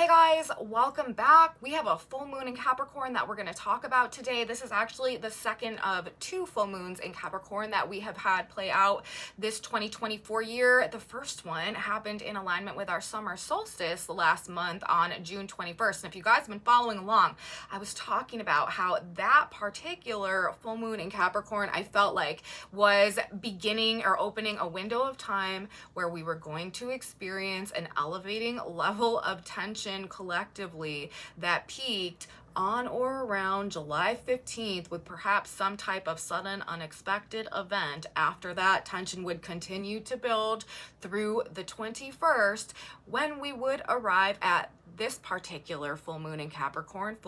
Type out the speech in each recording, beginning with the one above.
Hey guys, welcome back. We have a full moon in Capricorn that we're going to talk about today. This is actually the second of two full moons in Capricorn that we have had play out this 2024 year. The first one happened in alignment with our summer solstice last month on June 21st. And if you guys have been following along, I was talking about how that particular full moon in Capricorn, I felt like was beginning or opening a window of time where we were going to experience an elevating level of tension collectively that peaked on or around July 15th with perhaps some type of sudden unexpected event. After that, tension would continue to build through the 21st when we would arrive at this particular full moon in Capricorn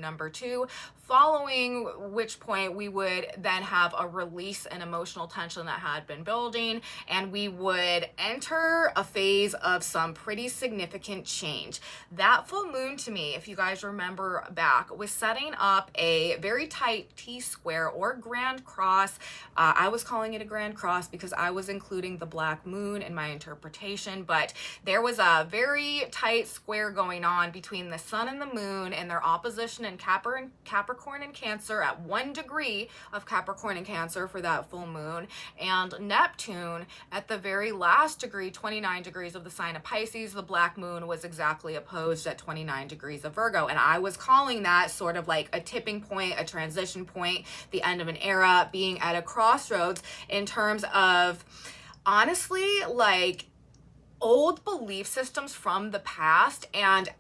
number 2, following which point we would then have a release in emotional tension that had been building, and we would enter a phase of some pretty significant change. That full moon, to me, if you guys remember back, was setting up a very tight T-square or grand cross. I was calling it a grand cross because I was including the black moon in my interpretation, but there was a very tight square going on between the sun and the moon and their opposition in Capricorn and Cancer at 1 degree of Capricorn and Cancer for that full moon, and Neptune at the very last degree, 29 degrees of the sign of Pisces. The black moon was exactly opposed at 29 degrees of Virgo, and I was calling that sort of like a tipping point, a transition point, the end of an era, being at a crossroads in terms of, honestly, like old belief systems from the past and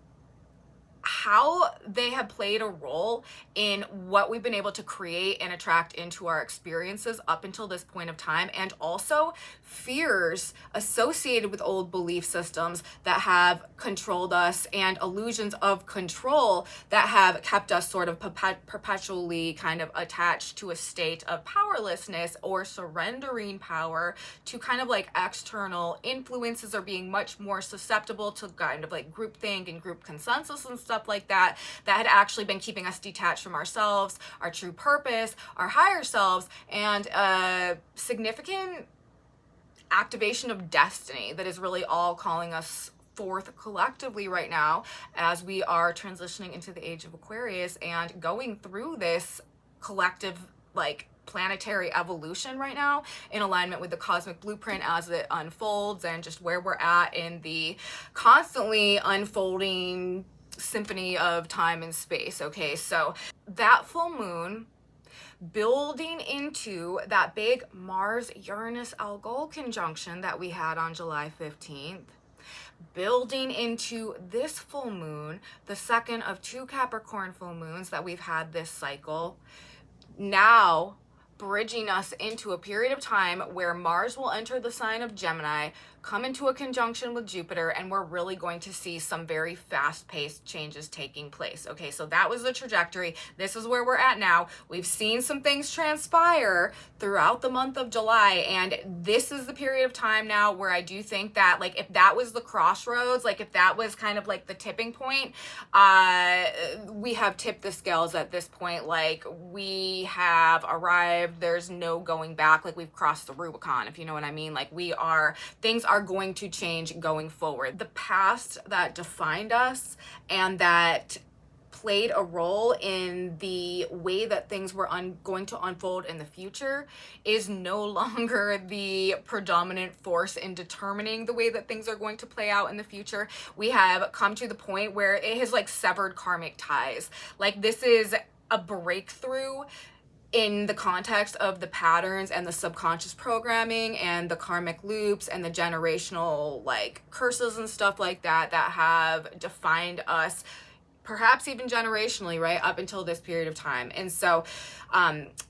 how they have played a role in what we've been able to create and attract into our experiences up until this point of time, and also fears associated with old belief systems that have controlled us and illusions of control that have kept us sort of perpetually kind of attached to a state of powerlessness or surrendering power to kind of like external influences, or being much more susceptible to kind of like groupthink and group consensus and stuff like that had actually been keeping us detached from ourselves, our true purpose, our higher selves, and a significant activation of destiny that is really all calling us forth collectively right now as we are transitioning into the age of Aquarius and going through this collective like planetary evolution right now in alignment with the cosmic blueprint as it unfolds, and just where we're at in the constantly unfolding symphony of time and space. Okay, so that full moon building into that big Mars-Uranus-Algol conjunction that we had on July 15th, building into this full moon, the second of two Capricorn full moons that we've had this cycle, now bridging us into a period of time where Mars will enter the sign of Gemini, come into a conjunction with Jupiter, and we're really going to see some very fast-paced changes taking place. Okay, so that was the trajectory. This is where we're at now. We've seen some things transpire throughout the month of July, and this is the period of time now where I do think that, like, if that was the crossroads, like if that was kind of like the tipping point, we have tipped the scales at this point. Like, we have arrived. There's no going back. Like, we've crossed the Rubicon, if you know what I mean. Like, things are going to change going forward. The past that defined us and that played a role in the way that things were going to unfold in the future is no longer the predominant force in determining the way that things are going to play out in the future. We have come to the point where it has like severed karmic ties. Like, this is a breakthrough in the context of the patterns and the subconscious programming and the karmic loops and the generational like curses and stuff like that that have defined us, perhaps even generationally, right, up until this period of time. And so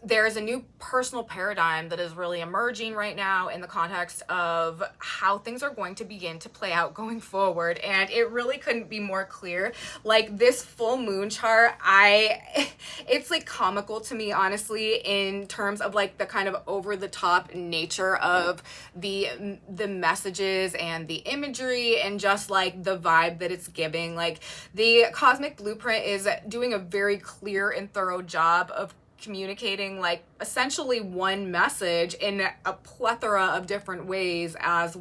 there's a new personal paradigm that is really emerging right now in the context of how things are going to begin to play out going forward. And it really couldn't be more clear. Like, this full moon chart, it's like comical to me, honestly, in terms of like the kind of over the top nature of the messages and the imagery and just like the vibe that it's giving. Like, the cosmic blueprint is doing a very clear and thorough job of communicating like essentially one message in a plethora of different ways as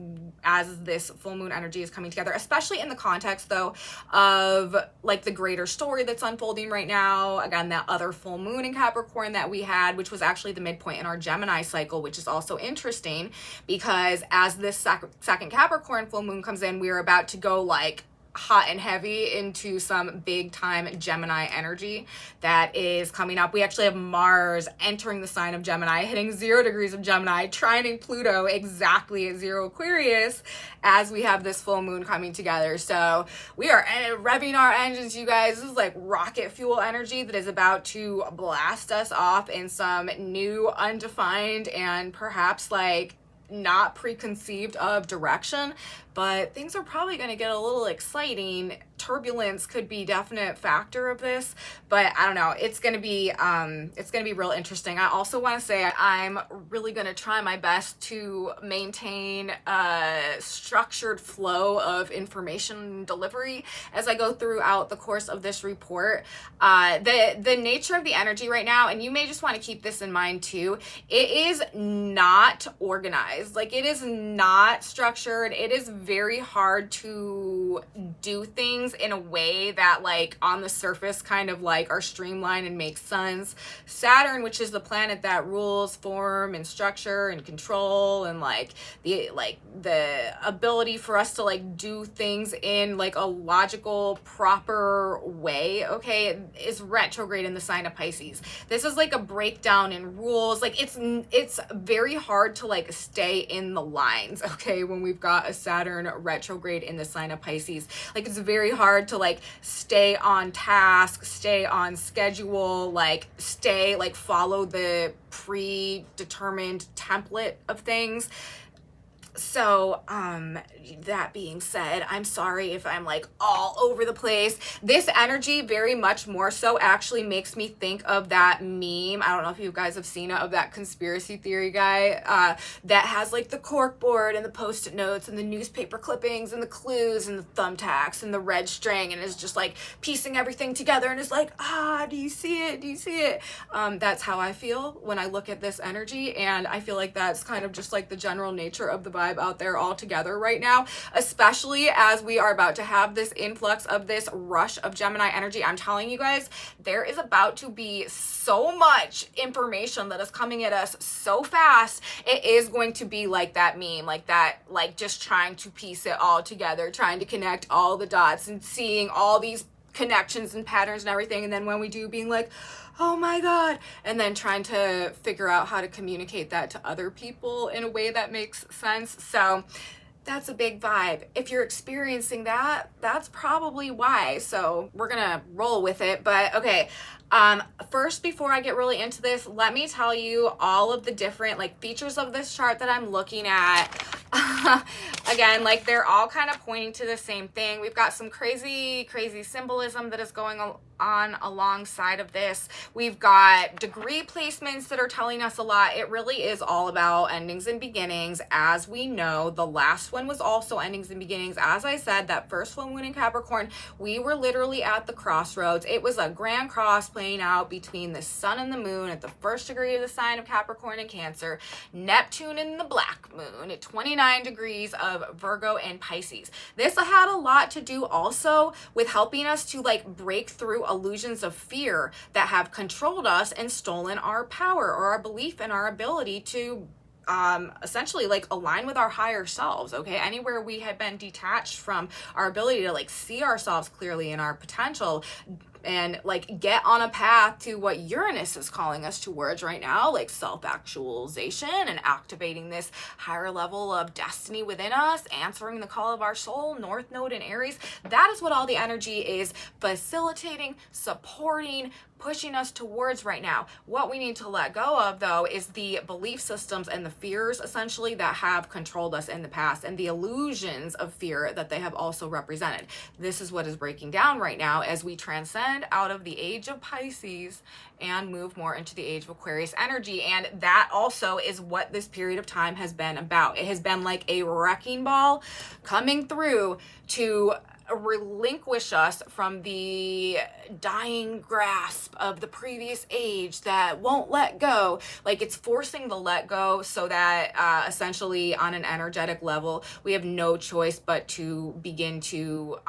this full moon energy is coming together, especially in the context though of like the greater story that's unfolding right now. Again, that other full moon in Capricorn that we had, which was actually the midpoint in our Gemini cycle, which is also interesting because as this second Capricorn full moon comes in, we're about to go like hot and heavy into some big time Gemini energy that is coming up. We actually have Mars entering the sign of Gemini, hitting 0 degrees of Gemini, trining Pluto exactly at 0 Aquarius as we have this full moon coming together. So we are revving our engines, you guys. This is like rocket fuel energy that is about to blast us off in some new, undefined, and perhaps like not preconceived of direction, but things are probably going to get a little exciting. Turbulence could be definite factor of this, but I don't know. It's going to be real interesting. I also want to say I'm really going to try my best to maintain a structured flow of information delivery as I go throughout the course of this report. The nature of the energy right now, and you may just want to keep this in mind too, it is not organized. Like, it is not structured. It is very hard to do things in a way that like on the surface kind of like are streamlined and make sense. Saturn, which is the planet that rules form and structure and control and like the ability for us to like do things in like a logical, proper way, okay, is retrograde in the sign of Pisces. This is like a breakdown in rules. Like it's very hard to like stay in the lines, okay, when we've got a Saturn retrograde in the sign of Pisces. Like, it's very hard to like stay on task, stay on schedule, like follow the predetermined template of things. So, that being said, I'm sorry if I'm like all over the place. This energy very much more so actually makes me think of that meme. I don't know if you guys have seen it, of that conspiracy theory guy that has like the cork board and the post-it notes and the newspaper clippings and the clues and the thumbtacks and the red string, and is just like piecing everything together and is like, do you see it? Do you see it? That's how I feel when I look at this energy, and I feel like that's kind of just like the general nature of the vibe out there all together right now, especially as we are about to have this influx of this rush of Gemini energy. I'm telling you guys, there is about to be so much information that is coming at us so fast. It is going to be like that meme, like that, like just trying to piece it all together, trying to connect all the dots and seeing all these connections and patterns and everything, and then when we do, being like, oh my God, and then trying to figure out how to communicate that to other people in a way that makes sense. So that's a big vibe. If you're experiencing that, that's probably why. So we're gonna roll with it. But okay, first, before I get really into this, let me tell you all of the different like features of this chart that I'm looking at. Again, like they're all kind of pointing to the same thing. We've got some crazy symbolism that is going on alongside of this. We've got degree placements that are telling us a lot. It really is all about endings and beginnings. As we know, the last one was also endings and beginnings. As I said, that first full moon in Capricorn, we were literally at the crossroads. It was a grand cross playing out between the sun and the moon at the first degree of the sign of Capricorn and Cancer, Neptune and the black moon at 29 degrees of Virgo and Pisces. This had a lot to do also with helping us to like break through illusions of fear that have controlled us and stolen our power or our belief in our ability to essentially like align with our higher selves. Okay, anywhere we had been detached from our ability to like see ourselves clearly in our potential and like get on a path to what Uranus is calling us towards right now, like self-actualization and activating this higher level of destiny within us, answering the call of our soul, North Node in Aries. That is what all the energy is facilitating, supporting, pushing us towards right now. What we need to let go of, though, is the belief systems and the fears essentially that have controlled us in the past, and the illusions of fear that they have also represented. This is what is breaking down right now as we transcend out of the age of Pisces and move more into the age of Aquarius energy. And that also is what this period of time has been about. It has been like a wrecking ball coming through to relinquish us from the dying grasp of the previous age that won't let go. Like, it's forcing the let go so that essentially on an energetic level, we have no choice but to begin to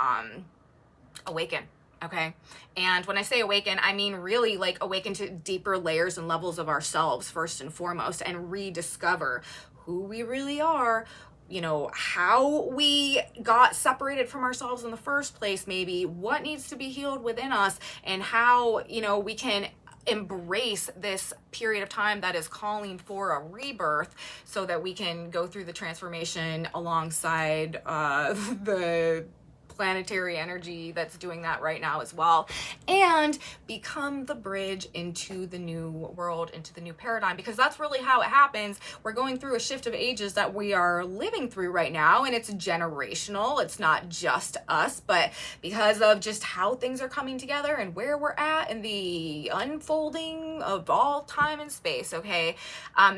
awaken. Okay. And when I say awaken, I mean really like awaken to deeper layers and levels of ourselves first and foremost, and rediscover who we really are, you know, how we got separated from ourselves in the first place, maybe what needs to be healed within us, and how, you know, we can embrace this period of time that is calling for a rebirth so that we can go through the transformation alongside the planetary energy that's doing that right now as well, and become the bridge into the new world, into the new paradigm, because that's really how it happens. We're going through a shift of ages that we are living through right now, and it's generational. It's not just us, but because of just how things are coming together and where we're at in the unfolding of all time and space, okay?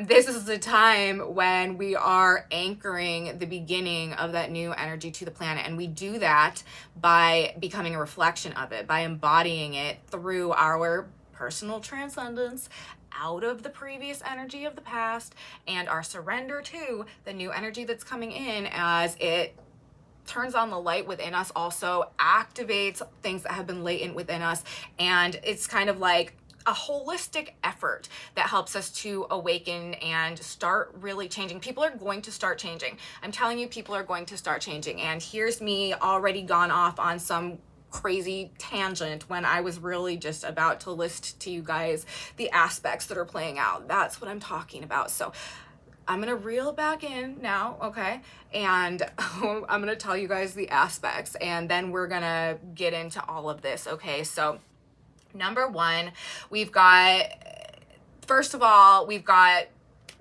This is the time when we are anchoring the beginning of that new energy to the planet, and we do that by becoming a reflection of it, by embodying it through our personal transcendence out of the previous energy of the past, and our surrender to the new energy that's coming in as it turns on the light within us, also activates things that have been latent within us. And it's kind of like a holistic effort that helps us to awaken and start really changing. People are going to start changing. I'm telling you, people are going to start changing. And here's me already gone off on some crazy tangent when I was really just about to list to you guys the aspects that are playing out. That's what I'm talking about. So I'm going to reel back in now, okay? And I'm going to tell you guys the aspects, and then we're going to get into all of this, okay? So number one, first of all, we've got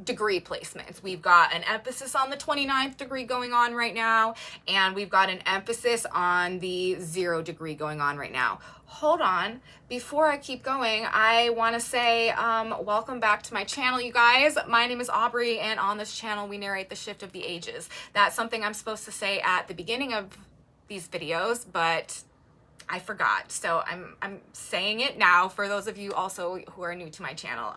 degree placements. We've got an emphasis on the 29th degree going on right now, and we've got an emphasis on the 0 degree going on right now. Hold on. Before I keep going, I want to say welcome back to my channel, you guys. My name is Aubrey, and on this channel, we narrate the shift of the ages. That's something I'm supposed to say at the beginning of these videos, but I forgot, so I'm saying it now for those of you also who are new to my channel.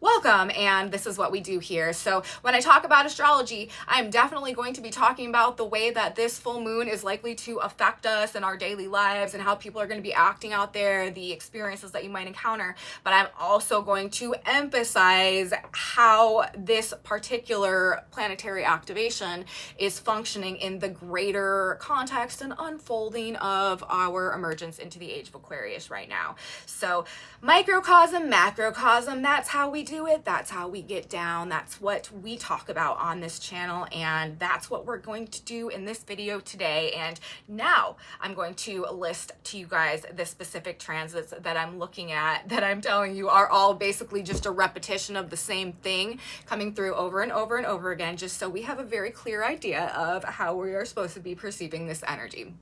Welcome, and this is what we do here. So when I talk about astrology, I'm definitely going to be talking about the way that this full moon is likely to affect us in our daily lives and how people are going to be acting out there, the experiences that you might encounter. But I'm also going to emphasize how this particular planetary activation is functioning in the greater context and unfolding of our emergence into the age of Aquarius right now. So microcosm, macrocosm, that's how we do it. That's how we get down. That's what we talk about on this channel, and that's what we're going to do in this video today. And now I'm going to list to you guys the specific transits that I'm looking at, that I'm telling you are all basically just a repetition of the same thing coming through over and over and over again, just so we have a very clear idea of how we are supposed to be perceiving this energy.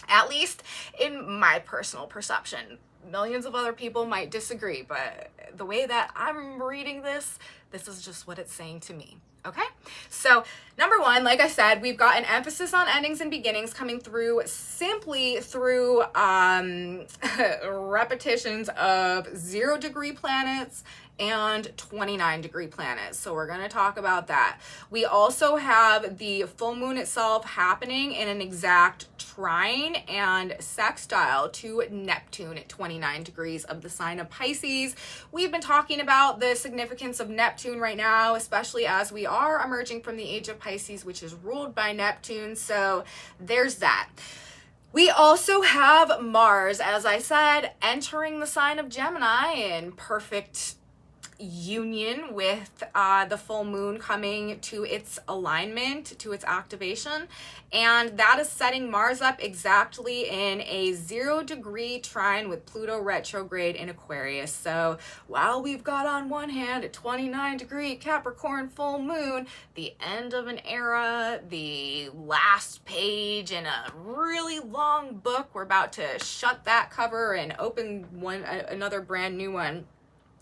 At least in my personal perception. Millions of other people might disagree, but the way that I'm reading this is just what it's saying to me. Okay, so number one, like I said, we've got an emphasis on endings and beginnings coming through simply through repetitions of 0 degree planets and 29 degree planets. So we're going to talk about that. We also have the full moon itself happening in an exact trine and sextile to Neptune at 29 degrees of the sign of Pisces. We've been talking about the significance of Neptune right now, especially as we are emerging from the age of Pisces, which is ruled by Neptune. So there's that. We also have Mars, as I said, entering the sign of Gemini in perfect union with the full moon coming to its alignment, to its activation, and that is setting Mars up exactly in a 0 degree trine with Pluto retrograde in Aquarius. So while we've got on one hand a 29 degree Capricorn full moon, the end of an era, the last page in a really long book, we're about to shut that cover and open another brand new one.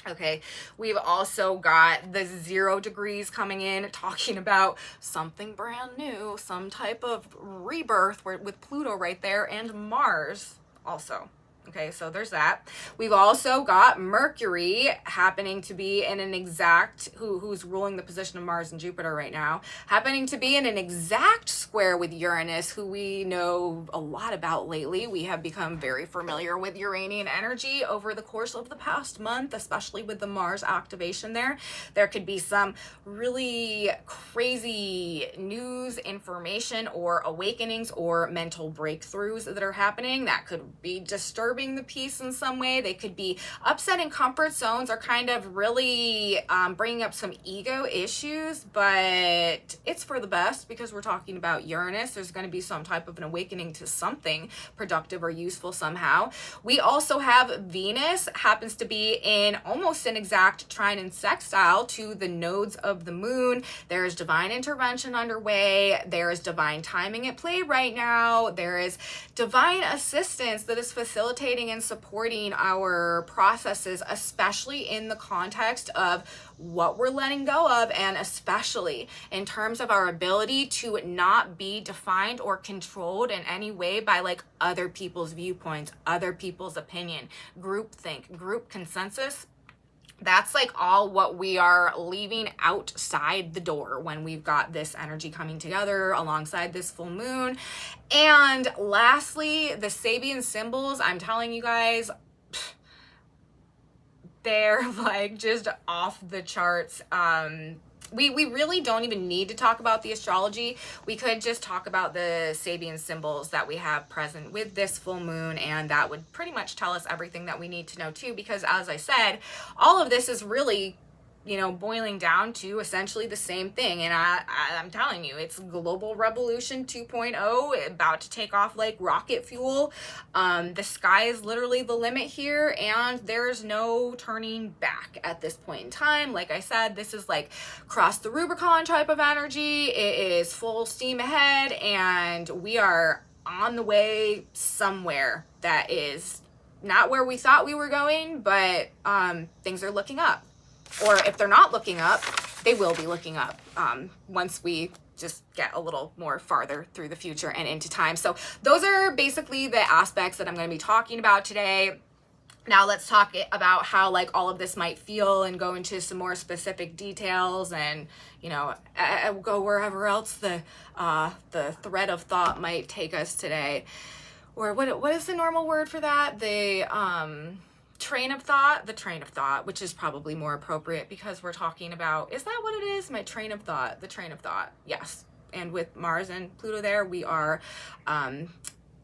Okay, we've also got the 0 degrees coming in, talking about something brand new, some type of rebirth with Pluto right there, and Mars also. Okay, so there's that. We've also got Mercury happening to be in an exact, who's ruling the position of Mars and Jupiter right now, happening to be in an exact square with Uranus, who we know a lot about lately. We have become very familiar with Uranian energy over the course of the past month, especially with the Mars activation there. There could be some really crazy news, information, or awakenings or mental breakthroughs that are happening that could be disturbing the peace in some way. They could be upsetting comfort zones or kind of really bringing up some ego issues, but it's for the best because we're talking about Uranus. There's going to be some type of an awakening to something productive or useful somehow. We also have Venus happens to be in almost an exact trine and sextile to the nodes of the moon. There is divine intervention underway. There is divine timing at play right now. There is divine assistance that is facilitating and supporting our processes, especially in the context of what we're letting go of, and especially in terms of our ability to not be defined or controlled in any way by like other people's viewpoints, other people's opinion, groupthink, group consensus. That's like all what we are leaving outside the door when we've got this energy coming together alongside this full moon. And lastly, the Sabian symbols, I'm telling you guys, they're like just off the charts. We really don't even need to talk about the astrology. We could just talk about the Sabian symbols that we have present with this full moon, and that would pretty much tell us everything that we need to know too, because as I said, all of this is really, you know, boiling down to essentially the same thing. And I'm telling you, it's global revolution 2.0 about to take off like rocket fuel. The sky is literally the limit here, and there's no turning back at this point in time. Like I said, this is like cross the Rubicon type of energy. It is full steam ahead, and we are on the way somewhere that is not where we thought we were going, but things are looking up. Or if they're not looking up, they will be looking up once we just get a little more farther through the future and into time. So those are basically the aspects that I'm going to be talking about today. Now let's talk about how like all of this might feel and go into some more specific details, and you know, go wherever else the thread of thought might take us today. Or what is the normal word for that? The train of thought, which is probably more appropriate because we're talking about, is that what it is? My train of thought, the train of thought. Yes. And with Mars and Pluto there, we are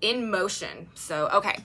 in motion. So, okay.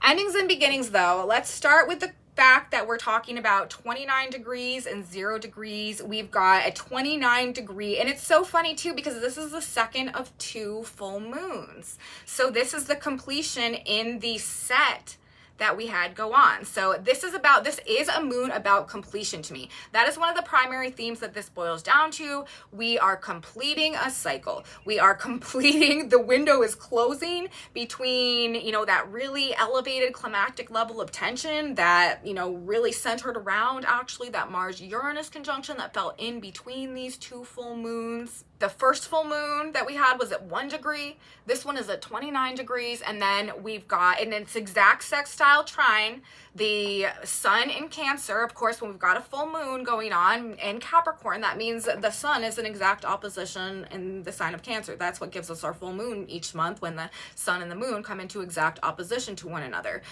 Endings and beginnings though. Let's start with the fact that we're talking about 29 degrees and 0 degrees. We've got a 29 degree, and it's so funny too because this is the second of 2 full moons. So this is the completion in the set that we had go on. So this is a moon about completion to me. That is one of the primary themes that this boils down to. We are completing a cycle. We are completing, the window is closing between, you know, that really elevated climactic level of tension that, you know, really centered around actually that Mars-Uranus conjunction that fell in between these 2 full moons. The first full moon that we had was at 1 degree. This one is at 29 degrees. And then we've got, in its exact sextile trine, the sun in Cancer. Of course, when we've got a full moon going on in Capricorn, that means the sun is an exact opposition in the sign of Cancer. That's what gives us our full moon each month, when the sun and the moon come into exact opposition to one another.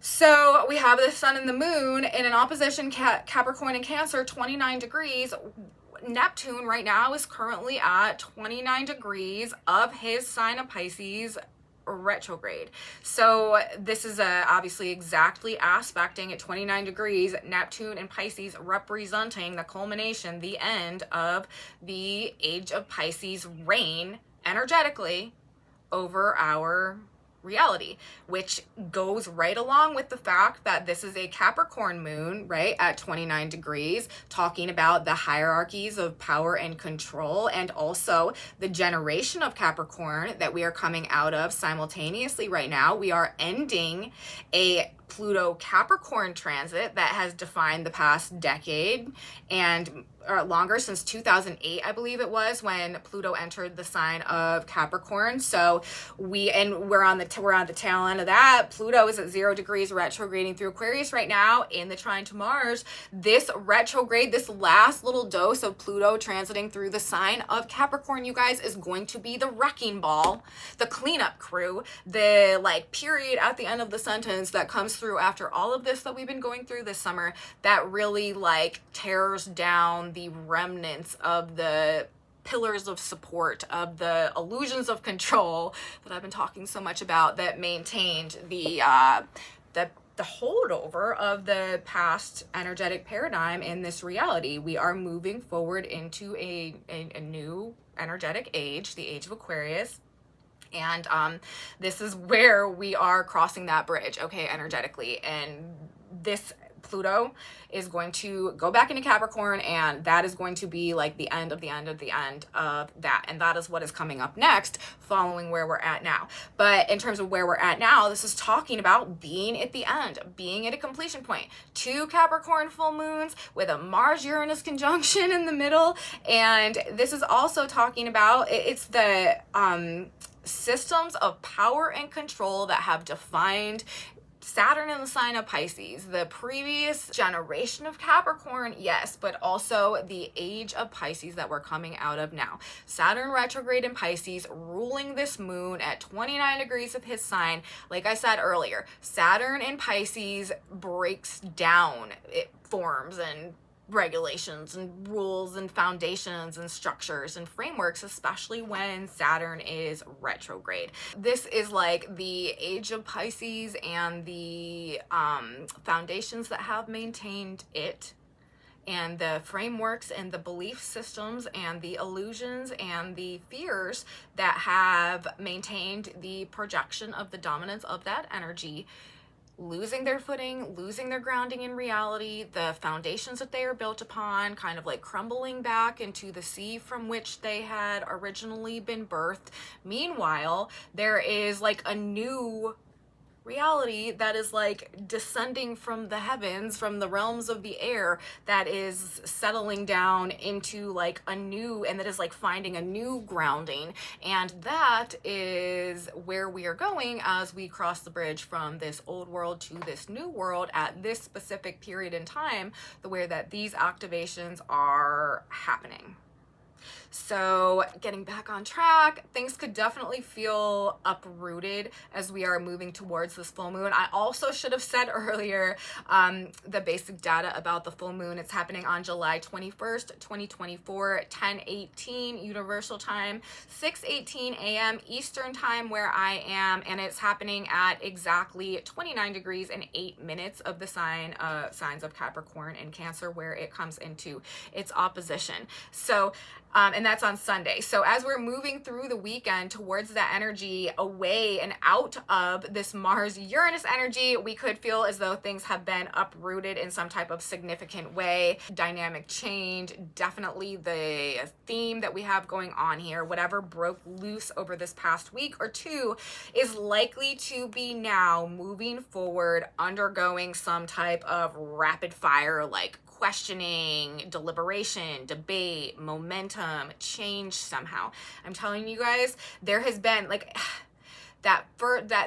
So we have the sun and the moon in an opposition, Capricorn and Cancer, 29 degrees. Neptune right now is currently at 29 degrees of his sign of Pisces retrograde. So this is obviously exactly aspecting at 29 degrees, Neptune and Pisces, representing the culmination, the end of the age of Pisces reign energetically over our reality, which goes right along with the fact that this is a Capricorn moon, right, at 29 degrees, talking about the hierarchies of power and control, and also the generation of Capricorn that we are coming out of simultaneously right now. We are ending a Pluto Capricorn transit that has defined the past decade and longer, since 2008, I believe it was, when Pluto entered the sign of Capricorn. So we're on the tail end of that. Pluto is at 0 degrees retrograding through Aquarius right now in the trine to Mars. This retrograde, this last little dose of Pluto transiting through the sign of Capricorn, you guys, is going to be the wrecking ball, the cleanup crew, the like period at the end of the sentence that comes through after all of this that we've been going through this summer, that really like tears down the remnants of the pillars of support, of the illusions of control that I've been talking so much about, that maintained the holdover of the past energetic paradigm in this reality. We are moving forward into a new energetic age, the age of Aquarius. And this is where we are crossing that bridge, okay, energetically. And this Pluto is going to go back into Capricorn, and that is going to be like the end of the end of the end of that. And that is what is coming up next, following where we're at now. But in terms of where we're at now, this is talking about being at the end, being at a completion point. 2 Capricorn full moons with a Mars-Uranus conjunction in the middle. And this is also talking about, it's the systems of power and control that have defined Saturn in the sign of Pisces, the previous generation of Capricorn, yes, but also the age of Pisces that we're coming out of now. Saturn retrograde in Pisces, ruling this moon at 29 degrees of his sign. Like I said earlier, Saturn in Pisces breaks down forms and regulations and rules and foundations and structures and frameworks, especially when Saturn is retrograde. This is like the age of Pisces and the foundations that have maintained it, and the frameworks and the belief systems and the illusions and the fears that have maintained the projection of the dominance of that energy, losing their footing, losing their grounding in reality, the foundations that they are built upon kind of like crumbling back into the sea from which they had originally been birthed. Meanwhile, there is like a new reality that is like descending from the heavens, from the realms of the air, that is settling down into like a new, and that is like finding a new grounding. And that is where we are going as we cross the bridge from this old world to this new world at this specific period in time, the way that these activations are happening. So getting back on track, things could definitely feel uprooted as we are moving towards this full moon. I also should have said earlier the basic data about the full moon. It's happening on July 21st, 2024, 10:18 Universal Time, 6:18 a.m. Eastern Time where I am, and it's happening at exactly 29 degrees and 8 minutes of the signs of Capricorn and Cancer, where it comes into its opposition. So and that's on Sunday. So as we're moving through the weekend towards that energy, away and out of this Mars-Uranus energy, we could feel as though things have been uprooted in some type of significant way. Dynamic change, definitely the theme that we have going on here. Whatever broke loose over this past week or two is likely to be now moving forward, undergoing some type of rapid fire, like questioning, deliberation, debate, momentum, change somehow. I'm telling you guys, there has been like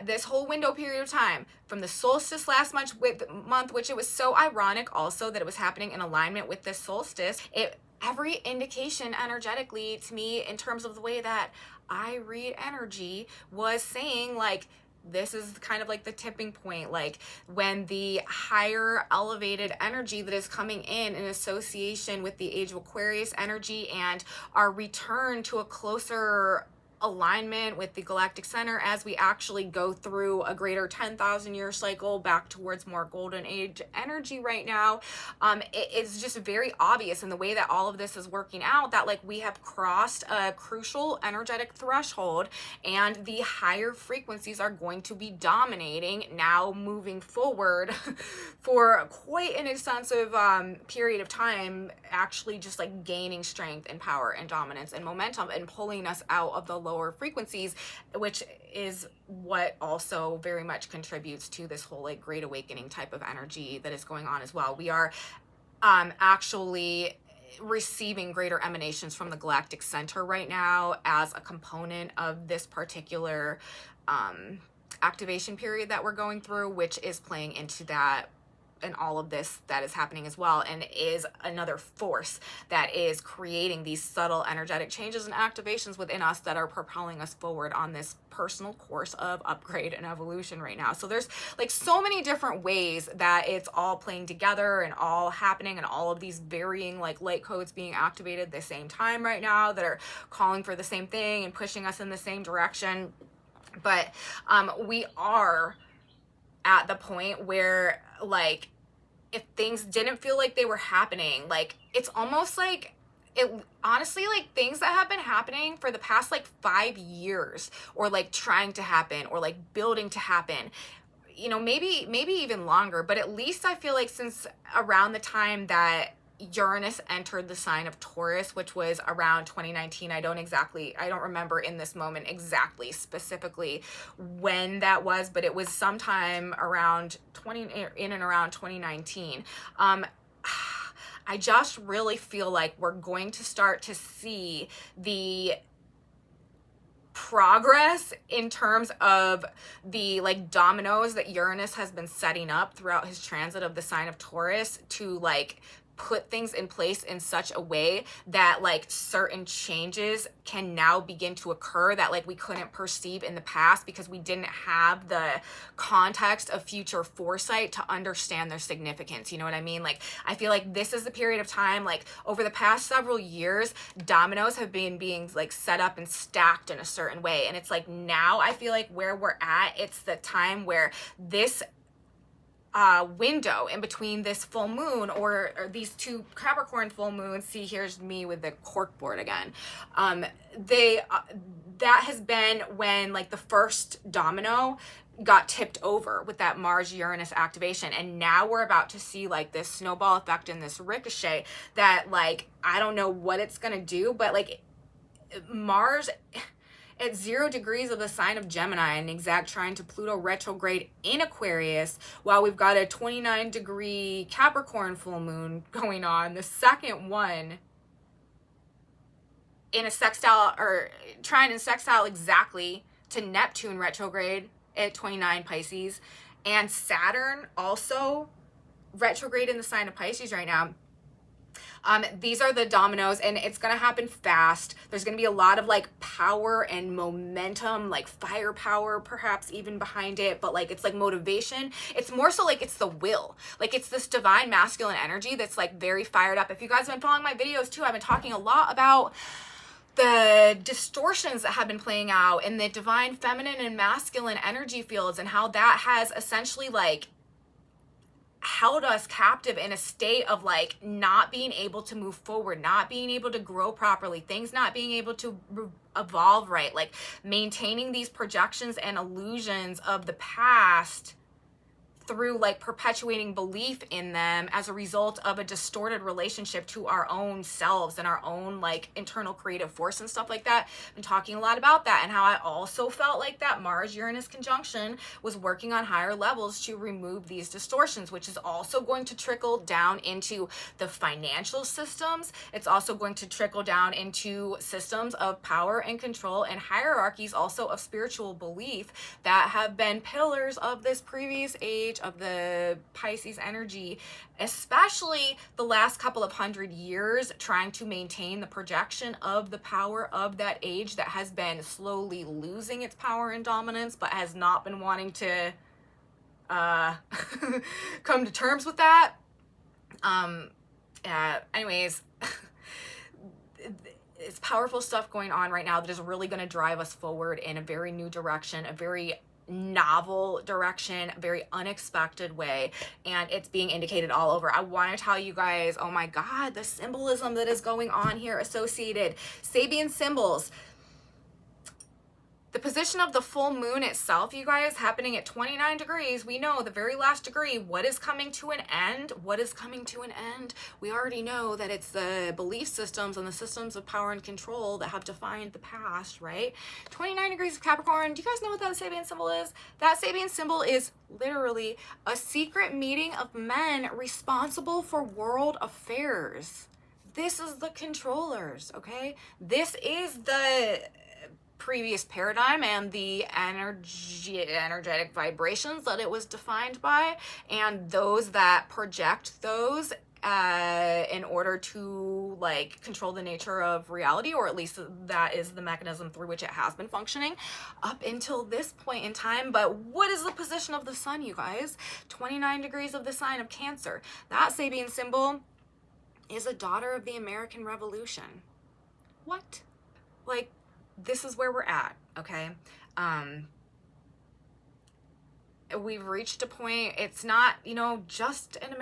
this whole window period of time from the solstice last month, which it was so ironic also that it was happening in alignment with this solstice. Every indication energetically to me in terms of the way that I read energy was saying like, this is kind of like the tipping point, like when the higher elevated energy that is coming in association with the age of Aquarius energy and our return to a closer alignment with the galactic center as we actually go through a greater 10,000 year cycle back towards more golden age energy right now. It's just very obvious in the way that all of this is working out that like we have crossed a crucial energetic threshold, and the higher frequencies are going to be dominating now moving forward for quite an extensive period of time, actually just like gaining strength and power and dominance and momentum and pulling us out of the lower frequencies, which is what also very much contributes to this whole like great awakening type of energy that is going on as well. We are actually receiving greater emanations from the galactic center right now as a component of this particular activation period that we're going through, which is playing into that and all of this that is happening as well, and is another force that is creating these subtle energetic changes and activations within us that are propelling us forward on this personal course of upgrade and evolution right now. So there's like so many different ways that it's all playing together and all happening, and all of these varying like light codes being activated at the same time right now that are calling for the same thing and pushing us in the same direction. But we are at the point where, like, if things didn't feel like they were happening, like, it's almost like it honestly, like, things that have been happening for the past like 5 years, or like trying to happen, or like building to happen, you know, maybe even longer, but at least I feel like since around the time that Uranus entered the sign of Taurus, which was around 2019. I don't remember in this moment exactly specifically when that was, but it was sometime around in and around 2019. I just really feel like we're going to start to see the progress in terms of the like dominoes that Uranus has been setting up throughout his transit of the sign of Taurus to like put things in place in such a way that like certain changes can now begin to occur that like we couldn't perceive in the past because we didn't have the context of future foresight to understand their significance. You know what I mean? Like, I feel like this is the period of time, like over the past several years, dominoes have been being like set up and stacked in a certain way. And it's like now I feel like where we're at, it's the time where this window in between this full moon or these two Capricorn full moons. See, here's me with the cork board again. That has been when like the first domino got tipped over with that Mars Uranus activation, and now we're about to see like this snowball effect and this ricochet that like I don't know what it's gonna do, but like Mars at 0 degrees of the sign of Gemini, an exact trine to Pluto retrograde in Aquarius, while we've got a 29-degree Capricorn full moon going on, the second one in a sextile or trine and sextile exactly to Neptune retrograde at 29 Pisces, and Saturn also retrograde in the sign of Pisces right now. These are the dominoes, and it's going to happen fast. There's going to be a lot of like power and momentum, like firepower perhaps even behind it, but like it's like motivation. It's more so like it's the will. Like it's this divine masculine energy that's like very fired up. If you guys have been following my videos too, I've been talking a lot about the distortions that have been playing out in the divine feminine and masculine energy fields, and how that has essentially like held us captive in a state of like not being able to move forward, not being able to grow properly, things not being able to evolve right, like maintaining these projections and illusions of the past through like perpetuating belief in them as a result of a distorted relationship to our own selves and our own like internal creative force and stuff like that. I've been talking a lot about that, and how I also felt like that Mars Uranus conjunction was working on higher levels to remove these distortions, which is also going to trickle down into the financial systems. It's also going to trickle down into systems of power and control and hierarchies also of spiritual belief that have been pillars of this previous age of the Pisces energy, especially the last couple of 100 years, trying to maintain the projection of the power of that age that has been slowly losing its power and dominance, but has not been wanting to come to terms with that. Anyways, it's powerful stuff going on right now that is really going to drive us forward in a very new direction, a very novel direction, very unexpected way, and it's being indicated all over. I want to tell you guys, oh my god, the symbolism that is going on here associated. Sabian symbols. The position of the full moon itself, you guys, happening at 29 degrees, we know the very last degree, what is coming to an end? What is coming to an end? We already know that it's the belief systems and the systems of power and control that have defined the past, right? 29 degrees of Capricorn. Do you guys know what that Sabian symbol is? That Sabian symbol is literally a secret meeting of men responsible for world affairs. This is the controllers, okay? This is the previous paradigm and the energetic vibrations that it was defined by, and those that project those in order to like control the nature of reality, or at least that is the mechanism through which it has been functioning up until this point in time. But what is the position of the sun, you guys? 29 degrees of the sign of Cancer. That Sabian symbol is a daughter of the American Revolution. What? Like, this is where we're at, okay? We've reached a point, it's not, you know, just an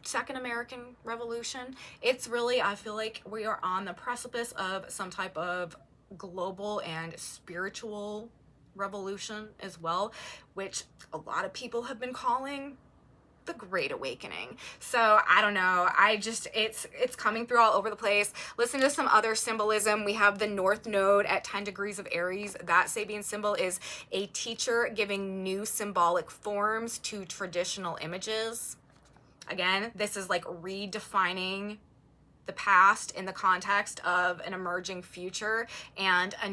second American Revolution. It's really, I feel like we are on the precipice of some type of global and spiritual revolution as well, which a lot of people have been calling the Great Awakening. So I don't know, it's coming through all over the place. Listen to some other symbolism. We have the North Node at 10 degrees of Aries. That Sabian symbol is a teacher giving new symbolic forms to traditional images. Again, this is like redefining the past in the context of an emerging future and a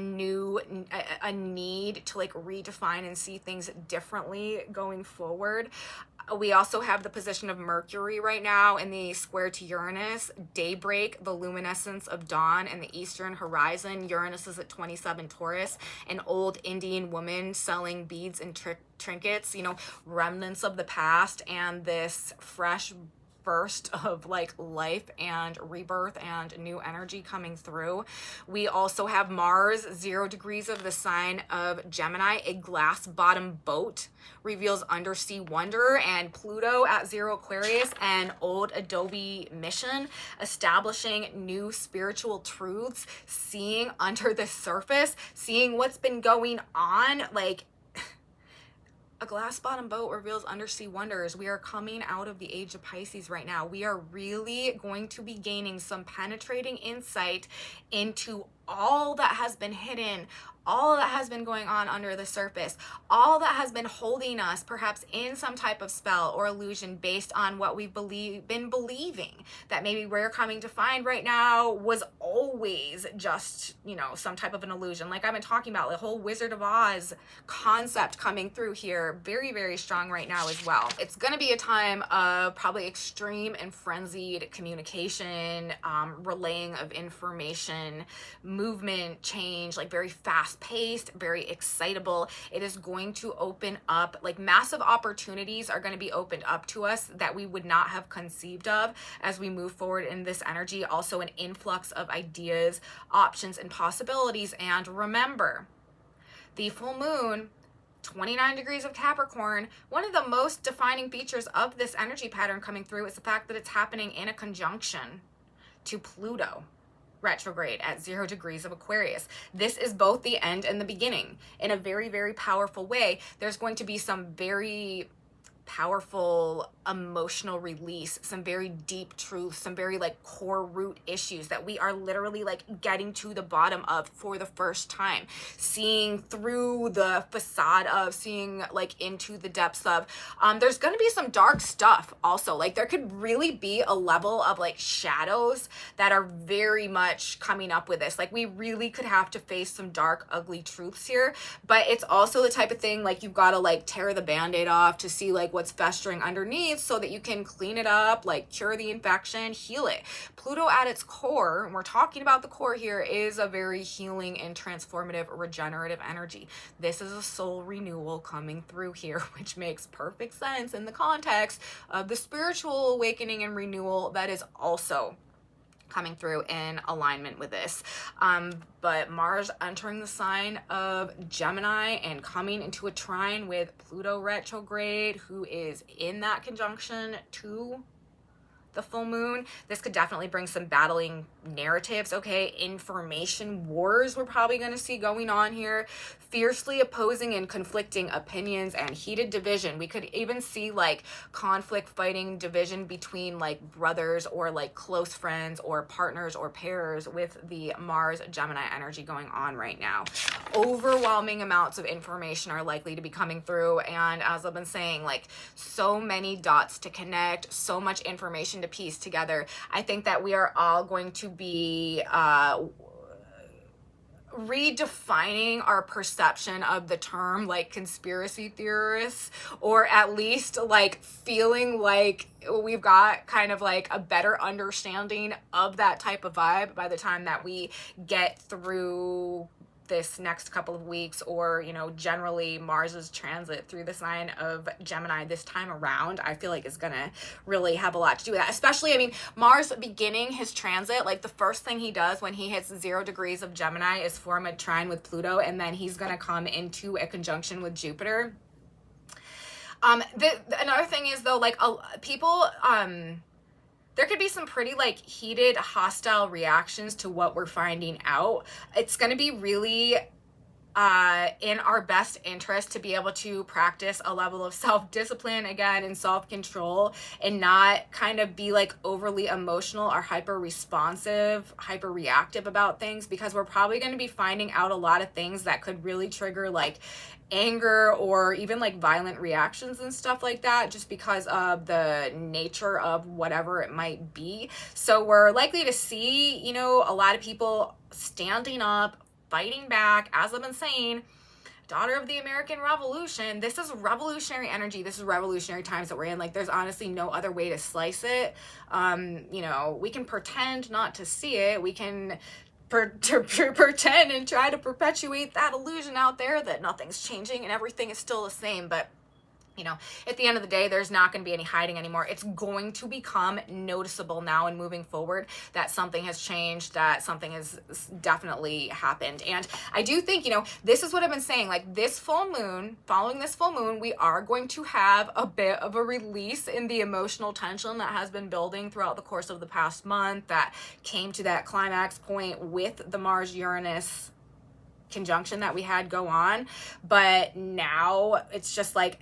need to like redefine and see things differently going forward. We also have the position of Mercury right now in the square to Uranus. Daybreak, the luminescence of dawn in the eastern horizon. Uranus is at 27 Taurus. An old Indian woman selling beads and trinkets, you know, remnants of the past, and this fresh burst of like life and rebirth and new energy coming through. We also have Mars, 0 degrees of the sign of Gemini. A glass bottom boat reveals undersea wonder, and Pluto at 0 Aquarius, an old Adobe mission, establishing new spiritual truths, seeing under the surface, seeing what's been going on. Like, a glass bottom boat reveals undersea wonders. We are coming out of the age of Pisces right now. We are really going to be gaining some penetrating insight into all that has been hidden, all that has been going on under the surface, all that has been holding us perhaps in some type of spell or illusion based on what we've been believing that maybe we're coming to find right now was always just, you know, some type of an illusion. Like I've been talking about, the whole Wizard of Oz concept coming through here, very, very strong right now as well. It's going to be a time of probably extreme and frenzied communication, relaying of information, movement, change, like very fast paced, very excitable. It is going to open up, like massive opportunities are going to be opened up to us that we would not have conceived of as we move forward in this energy. Also an influx of ideas, options, and possibilities. And remember, the full moon, 29 degrees of Capricorn, one of the most defining features of this energy pattern coming through is the fact that it's happening in a conjunction to Pluto retrograde at 0 degrees of Aquarius. This is both the end and the beginning in a very, very powerful way. There's going to be some very powerful emotional release, some very deep truths, some very like core root issues that we are literally like getting to the bottom of for the first time, seeing through the facade of, seeing like into the depths of. There's going to be some dark stuff also. Like there could really be a level of like shadows that are very much coming up with this. Like we really could have to face some dark, ugly truths here, but it's also the type of thing like you've got to like tear the band-aid off to see like what's festering underneath so that you can clean it up, like cure the infection, heal it. Pluto at its core, and we're talking about the core here, is a very healing and transformative, regenerative energy. This is a soul renewal coming through here, which makes perfect sense in the context of the spiritual awakening and renewal that is also coming through in alignment with this. But Mars entering the sign of Gemini and coming into a trine with Pluto retrograde, who is in that conjunction to the full moon. This could definitely bring some battling narratives, okay? Information wars we're probably going to see going on here. Fiercely opposing and conflicting opinions and heated division. We could even see like conflict, fighting, division between like brothers or like close friends or partners or pairs with the Mars Gemini energy going on right now. Overwhelming amounts of information are likely to be coming through, and as I've been saying, like so many dots to connect, so much information to piece together. I think that we are all going to be redefining our perception of the term like conspiracy theorists, or at least like feeling like we've got kind of like a better understanding of that type of vibe by the time that we get through this next couple of weeks, or you know, generally Mars's transit through the sign of Gemini this time around. I feel like it's gonna really have a lot to do with that, especially, I mean, Mars beginning his transit, like the first thing he does when he hits 0 degrees of Gemini is form a trine with Pluto, and then he's gonna come into a conjunction with Jupiter. Another thing is though, like people, there could be some pretty like heated, hostile reactions to what we're finding out. It's going to be really in our best interest to be able to practice a level of self-discipline again and self-control, and not kind of be like overly emotional or hyper-responsive, hyper-reactive about things, because we're probably going to be finding out a lot of things that could really trigger like anger or even like violent reactions and stuff like that, just because of the nature of whatever it might be. So we're likely to see, you know, a lot of people standing up, fighting back. As I've been saying, daughter of the American Revolution, this is revolutionary energy. This is revolutionary times that we're in. Like, there's honestly no other way to slice it. You know, we can pretend not to see it. We can pretend and try to perpetuate that illusion out there that nothing's changing and everything is still the same. But you know, at the end of the day, there's not going to be any hiding anymore. It's going to become noticeable now and moving forward that something has changed, that something has definitely happened. And I do think, you know, this is what I've been saying, like this full moon, following this full moon, we are going to have a bit of a release in the emotional tension that has been building throughout the course of the past month, that came to that climax point with the Mars-Uranus conjunction that we had go on. But now it's just like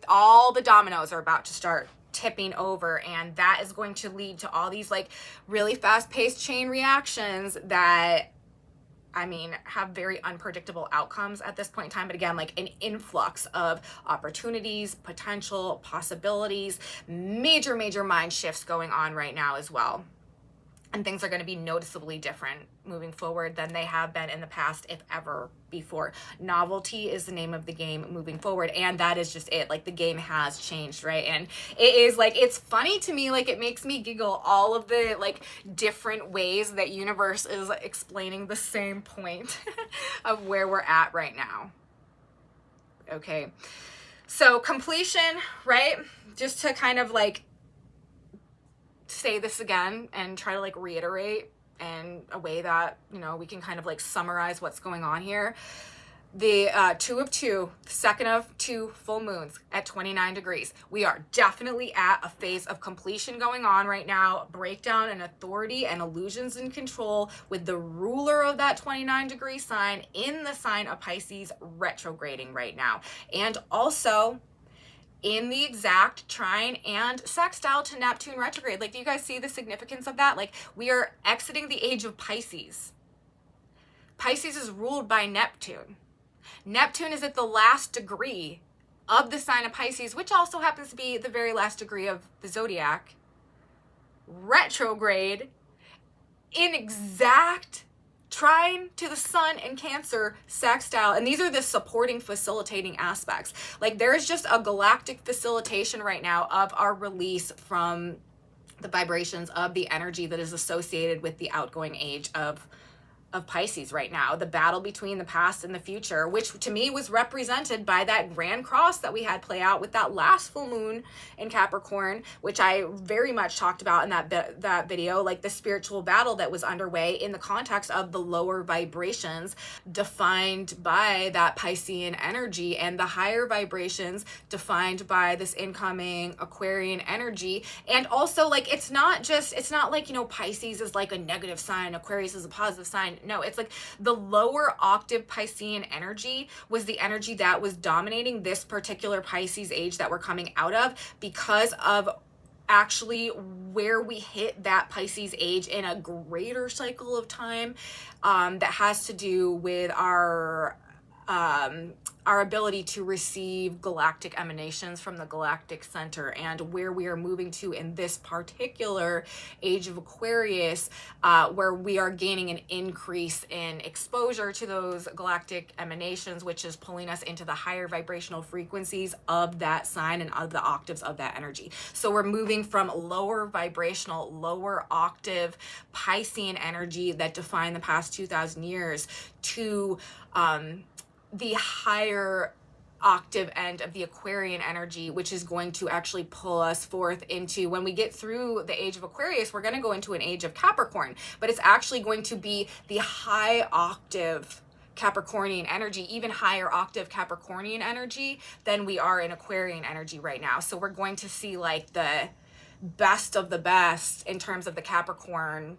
all the dominoes are about to start tipping over, and that is going to lead to all these like really fast-paced chain reactions that, I mean, have very unpredictable outcomes at this point in time. But again, like an influx of opportunities, potential, possibilities, major mind shifts going on right now as well. And things are going to be noticeably different moving forward than they have been in the past, if ever before. Novelty is the name of the game moving forward, and that is just it. Like, the game has changed, right? And it is like, it's funny to me, like it makes me giggle, all of the like different ways that universe is explaining the same point of where we're at right now. Okay, so completion, right? Just to kind of like say this again and try to like reiterate in a way that, you know, we can kind of like summarize what's going on here. The 2 of 2, second of 2 full moons at 29 degrees. We are definitely at a phase of completion going on right now. Breakdown and authority and illusions and control, with the ruler of that 29 degree sign in the sign of Pisces retrograding right now. And also in the exact trine and sextile to Neptune retrograde. Like, do you guys see the significance of that? Like, we are exiting the age of Pisces. Pisces is ruled by Neptune. Neptune is at the last degree of the sign of Pisces, which also happens to be the very last degree of the zodiac. Retrograde in exact trine to the sun in Cancer sextile, and these are the supporting, facilitating aspects. Like, there's just a galactic facilitation right now of our release from the vibrations of the energy that is associated with the outgoing age of of Pisces right now, the battle between the past and the future, which to me was represented by that grand cross that we had play out with that last full moon in Capricorn, which I very much talked about in that video, like the spiritual battle that was underway in the context of the lower vibrations defined by that Piscean energy, and the higher vibrations defined by this incoming Aquarian energy. And also, like, it's not like, you know, Pisces is like a negative sign, Aquarius is a positive sign. No, it's like the lower octave Piscean energy was the energy that was dominating this particular Pisces age that we're coming out of, because of actually where we hit that Pisces age in a greater cycle of time, that has to do with our ability to receive galactic emanations from the galactic center, and where we are moving to in this particular age of Aquarius, where we are gaining an increase in exposure to those galactic emanations, which is pulling us into the higher vibrational frequencies of that sign and of the octaves of that energy. So we're moving from lower vibrational, lower octave Piscean energy that defined the past 2,000 years to the higher octave end of the Aquarian energy, which is going to actually pull us forth into, when we get through the age of Aquarius, we're going to go into an age of Capricorn, but it's actually going to be the high octave Capricornian energy, even higher octave Capricornian energy than we are in Aquarian energy right now. So we're going to see like the best of the best in terms of the Capricorn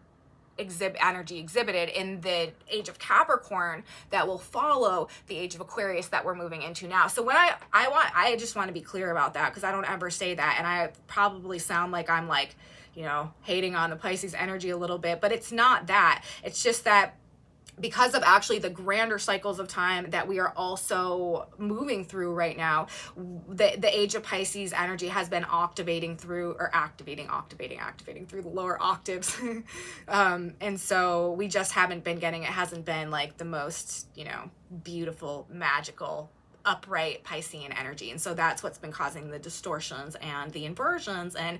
energy exhibited in the age of Capricorn that will follow the age of Aquarius that we're moving into now. So when I just want to be clear about that, because I don't ever say that, and I probably sound like I'm like, you know, hating on the Pisces energy a little bit, but it's not that. It's just that because of actually the grander cycles of time that we are also moving through right now, the age of Pisces energy has been activating through the lower octaves. And so we just haven't been getting, it hasn't been like the most, you know, beautiful, magical, upright Piscean energy. And so that's what's been causing the distortions and the inversions and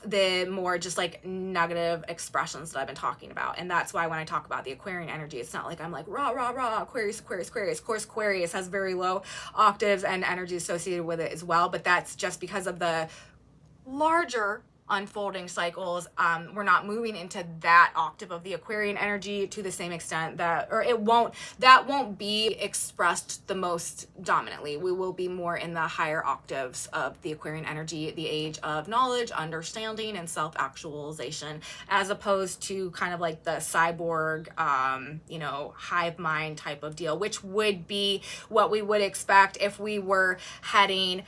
the more just like negative expressions that I've been talking about. And that's why when I talk about the Aquarian energy, it's not like I'm like rah rah rah Aquarius. Of course Aquarius has very low octaves and energy associated with it as well, but that's just because of the larger unfolding cycles. We're not moving into that octave of the Aquarian energy to the same extent that won't be expressed the most dominantly. We will be more in the higher octaves of the Aquarian energy, the age of knowledge, understanding, and self-actualization, as opposed to kind of like the cyborg, you know, hive mind type of deal, which would be what we would expect if we were heading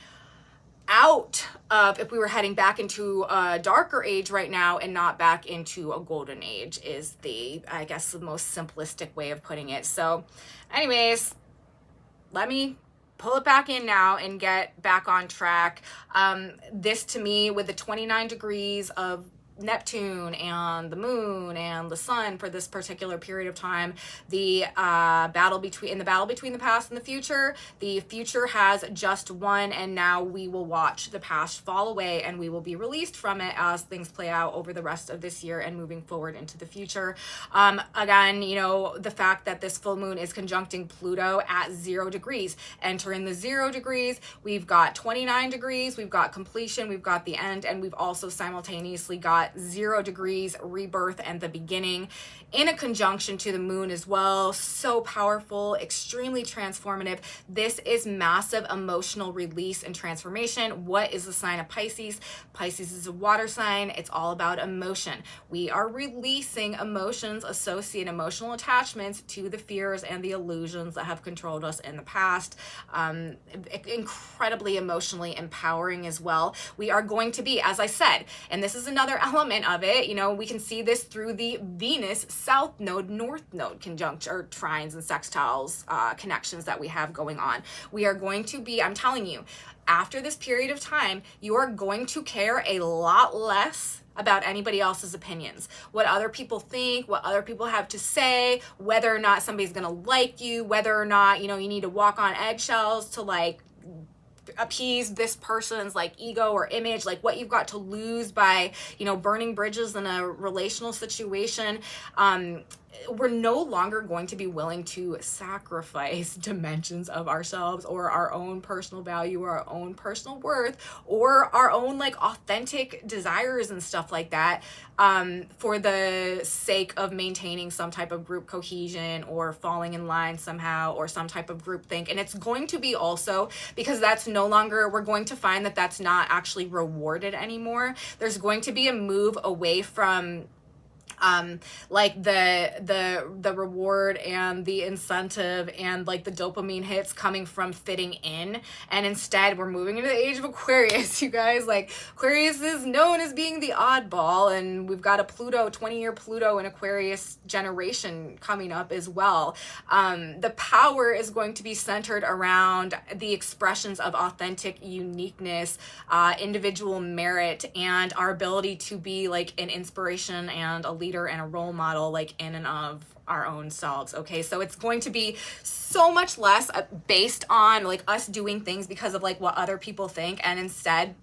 if we were heading back into a darker age right now and not back into a golden age, is I guess the most simplistic way of putting it. So anyways, let me pull it back in now and get back on track. This to me, with the 29 degrees of Neptune and the moon and the sun for this particular period of time, the battle between the past and the future has just won, and now we will watch the past fall away and we will be released from it as things play out over the rest of this year and moving forward into the future. Again, you know, the fact that this full moon is conjuncting Pluto at 0 degrees, entering the 0 degrees, we've got 29 degrees, we've got completion, we've got the end, and we've also simultaneously got 0 degrees, rebirth, and the beginning in a conjunction to the moon as well. So powerful, extremely transformative. This is massive emotional release and transformation. What is the sign of Pisces? Pisces is a water sign. It's all about emotion. We are releasing emotions, associated emotional attachments to the fears and the illusions that have controlled us in the past. Incredibly emotionally empowering as well. We are going to be, as I said, and this is another element of it, you know, we can see this through the Venus South Node, North Node conjunction, or trines and sextiles connections that we have going on. We are going to be, I'm telling you, after this period of time, you are going to care a lot less about anybody else's opinions, what other people think, what other people have to say, whether or not somebody's gonna like you, whether or not, you know, you need to walk on eggshells to like appease this person's like ego or image, like what you've got to lose by, you know, burning bridges in a relational situation. we're no longer going to be willing to sacrifice dimensions of ourselves or our own personal value or our own personal worth or our own like authentic desires and stuff like that, for the sake of maintaining some type of group cohesion or falling in line somehow or some type of group think. And it's going to be also because that's no longer, we're going to find that that's not actually rewarded anymore. There's going to be a move away from like the reward and the incentive and like the dopamine hits coming from fitting in, and instead we're moving into the age of Aquarius, you guys. Like Aquarius is known as being the oddball, and we've got a 20-year Pluto in Aquarius generation coming up as well. The power is going to be centered around the expressions of authentic uniqueness, individual merit, and our ability to be like an inspiration and a leader and a role model, like in and of our own selves. Okay, so it's going to be so much less based on like us doing things because of like what other people think, and instead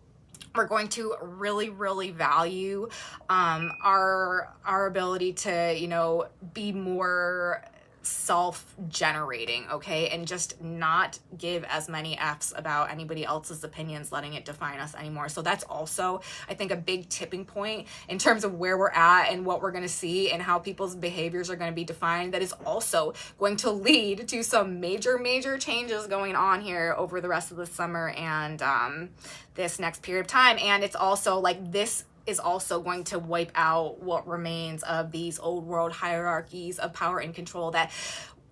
we're going to really, really value our ability to, you know, be more self-generating, okay, and just not give as many F's about anybody else's opinions, letting it define us anymore. So that's also, I think, a big tipping point in terms of where we're at and what we're going to see and how people's behaviors are going to be defined. That is also going to lead to some major changes going on here over the rest of the summer and this next period of time. And it's also like this is also going to wipe out what remains of these old world hierarchies of power and control that,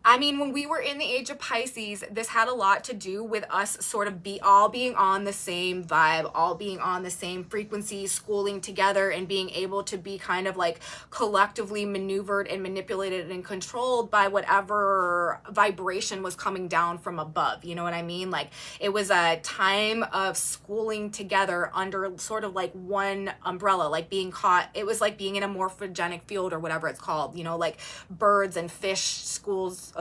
I mean, when we were in the age of Pisces, this had a lot to do with us sort of all being on the same vibe, all being on the same frequency, schooling together, and being able to be kind of like collectively maneuvered and manipulated and controlled by whatever vibration was coming down from above. You know what I mean? Like it was a time of schooling together under sort of like one umbrella, like being caught. It was like being in a morphogenic field or whatever it's called, you know, like birds and fish schools,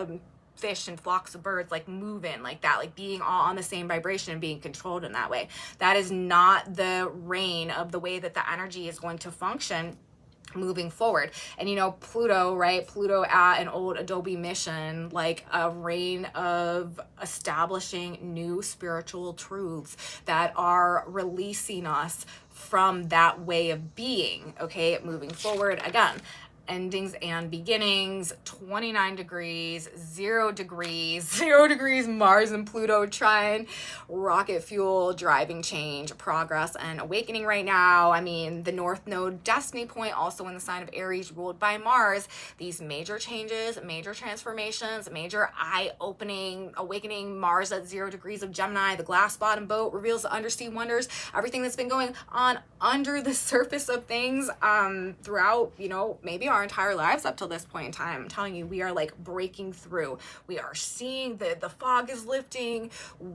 fish and flocks of birds like moving like that, like being all on the same vibration and being controlled in that way. That is not the reign of the way that the energy is going to function moving forward. And you know, Pluto, right? Pluto at an old Adobe mission, like a reign of establishing new spiritual truths that are releasing us from that way of being, okay, moving forward. Again, endings and beginnings, 29 degrees, 0 degrees, Mars and Pluto trine, rocket fuel, driving change, progress, and awakening right now. I mean, the North Node destiny point also in the sign of Aries ruled by Mars. These major changes, major transformations, major eye-opening, awakening. Mars at 0 degrees of Gemini, the glass bottom boat reveals the undersea wonders, everything that's been going on under the surface of things throughout, you know, maybe our entire lives up till this point in time. I'm telling you, we are like breaking through. We are seeing the fog is lifting,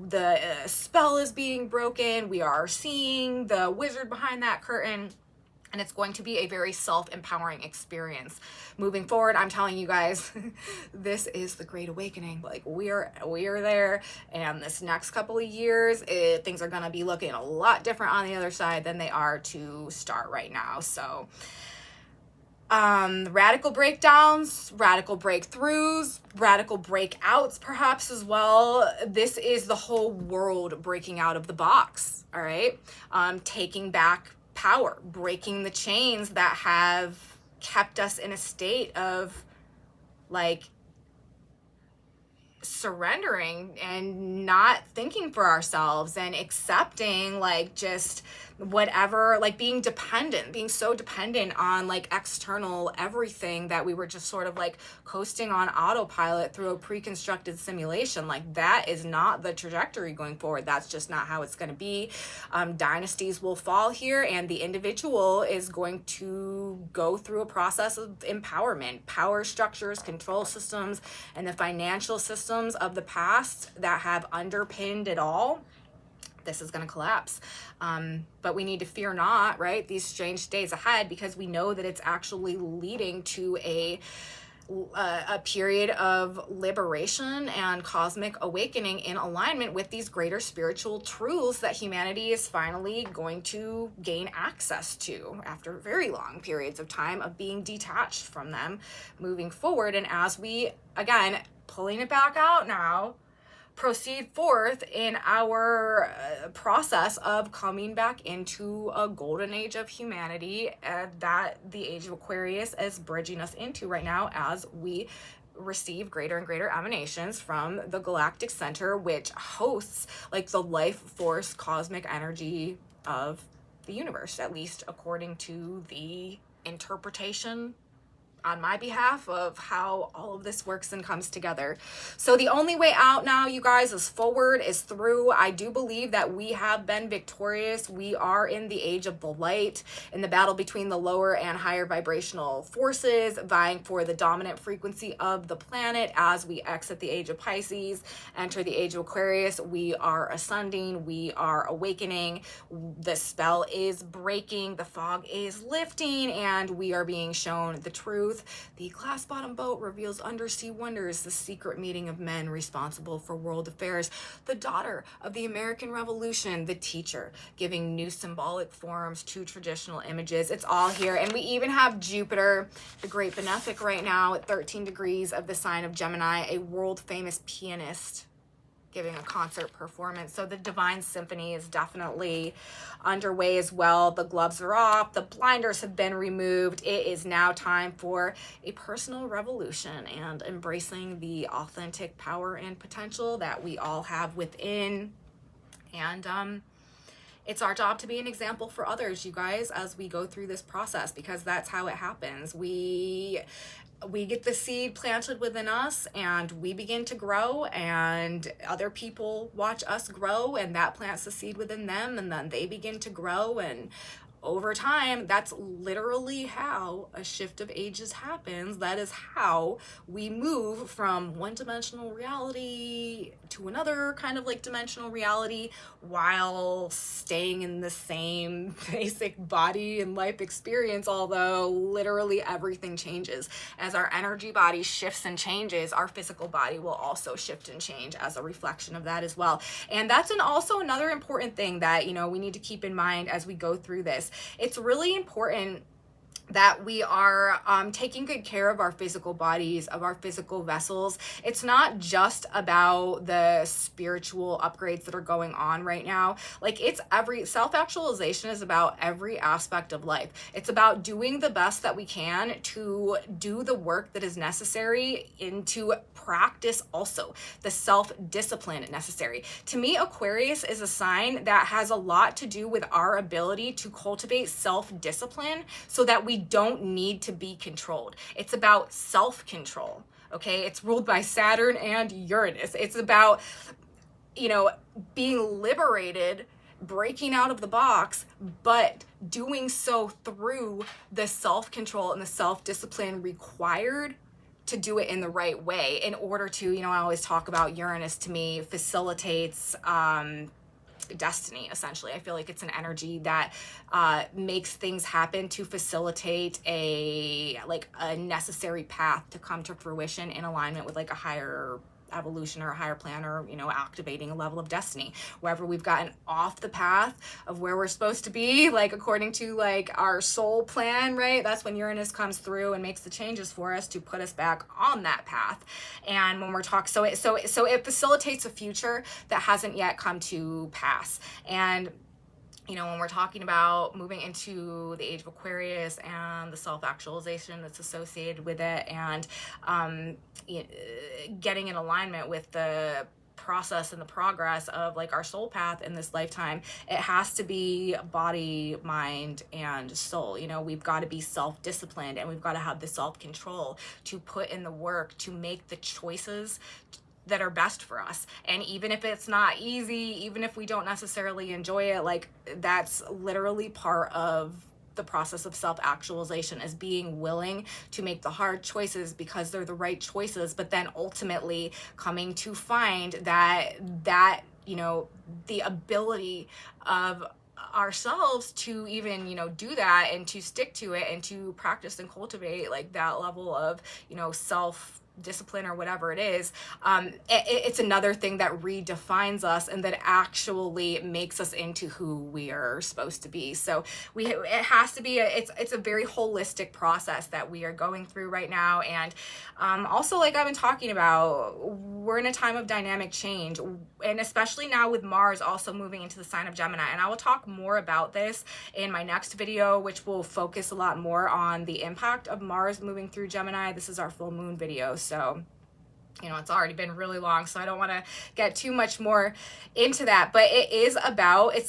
the spell is being broken. We are seeing the wizard behind that curtain. And it's going to be a very self-empowering experience moving forward. I'm telling you guys, this is the Great Awakening. Like we are there, and this next couple of years, things are gonna be looking a lot different on the other side than they are to start right now. So, radical breakdowns, radical breakthroughs, radical breakouts, perhaps as well. This is the whole world breaking out of the box. All right, taking back power, breaking the chains that have kept us in a state of like surrendering and not thinking for ourselves and accepting like just whatever, like being so dependent on like external everything that we were just sort of like coasting on autopilot through a pre-constructed simulation. Like that is not the trajectory going forward. That's just not how it's going to be. Dynasties will fall here, and the individual is going to go through a process of empowerment. Power structures, control systems, and the financial systems of the past that have underpinned it all, this is going to collapse. But we need to fear not, right? These strange days ahead, because we know that it's actually leading to a a period of liberation and cosmic awakening in alignment with these greater spiritual truths that humanity is finally going to gain access to after very long periods of time of being detached from them moving forward. And as we, again, pulling it back out now, proceed forth in our process of coming back into a golden age of humanity that the age of Aquarius is bridging us into right now as we receive greater and greater emanations from the galactic center, which hosts like the life force cosmic energy of the universe, at least according to the interpretation on my behalf of how all of this works and comes together. So the only way out now, you guys, is forward, is through. I do believe that we have been victorious. We are in the age of the light, in the battle between the lower and higher vibrational forces, vying for the dominant frequency of the planet as we exit the age of Pisces, enter the age of Aquarius. We are ascending, we are awakening, the spell is breaking, the fog is lifting, and we are being shown the truth. The glass bottom boat reveals undersea wonders, the secret meeting of men responsible for world affairs, the daughter of the American Revolution, the teacher giving new symbolic forms to traditional images. It's all here. And we even have Jupiter, the great benefic right now at 13 degrees of the sign of Gemini, a world famous pianist giving a concert performance. So the Divine Symphony is definitely underway as well. The gloves are off, the blinders have been removed. It is now time for a personal revolution and embracing the authentic power and potential that we all have within. And it's our job to be an example for others, you guys, as we go through this process, because that's how it happens. We get the seed planted within us and we begin to grow, and other people watch us grow, and that plants the seed within them, and then they begin to grow, and over time, that's literally how a shift of ages happens. That is how we move from one-dimensional reality to another kind of like dimensional reality while staying in the same basic body and life experience, although literally everything changes. As our energy body shifts and changes, our physical body will also shift and change as a reflection of that as well. And that's also another important thing that, you know, we need to keep in mind as we go through this. It's really important that we are taking good care of our physical bodies, of our physical vessels. It's not just about the spiritual upgrades that are going on right now. Like, it's self-actualization is about every aspect of life. It's about doing the best that we can to do the work that is necessary and to practice also the self-discipline necessary. To me, Aquarius is a sign that has a lot to do with our ability to cultivate self-discipline so that we don't need to be controlled. It's about self-control, okay? It's ruled by Saturn and Uranus. It's about, you know, being liberated, breaking out of the box, but doing so through the self-control and the self-discipline required to do it in the right way in order to, you know, I always talk about Uranus to me facilitates destiny, essentially. I feel like it's an energy that makes things happen to facilitate a necessary path to come to fruition in alignment with like a higher evolution or a higher plan, or, you know, activating a level of destiny. Wherever we've gotten off the path of where we're supposed to be, like according to like our soul plan, right? That's when Uranus comes through and makes the changes for us to put us back on that path. And when we're talking, so it facilitates a future that hasn't yet come to pass. And you know, when we're talking about moving into the age of Aquarius and the self-actualization that's associated with it, and getting in alignment with the process and the progress of like our soul path in this lifetime, it has to be body, mind, and soul. You know, we've got to be self-disciplined, and we've got to have the self-control to put in the work to make the choices that are best for us. And even if it's not easy, even if we don't necessarily enjoy it, like that's literally part of the process of self-actualization, is being willing to make the hard choices because they're the right choices, but then ultimately coming to find that you know, the ability of ourselves to even, you know, do that and to stick to it and to practice and cultivate like that level of, you know, self discipline or whatever it is. It's another thing that redefines us and that actually makes us into who we are supposed to be. So it has to be it's a very holistic process that we are going through right now. And also, like I've been talking about, we're in a time of dynamic change, and especially now with Mars also moving into the sign of Gemini. And I will talk more about this in my next video, which will focus a lot more on the impact of Mars moving through Gemini. This is our full moon video. So, you know, it's already been really long, so I don't want to get too much more into that, but it's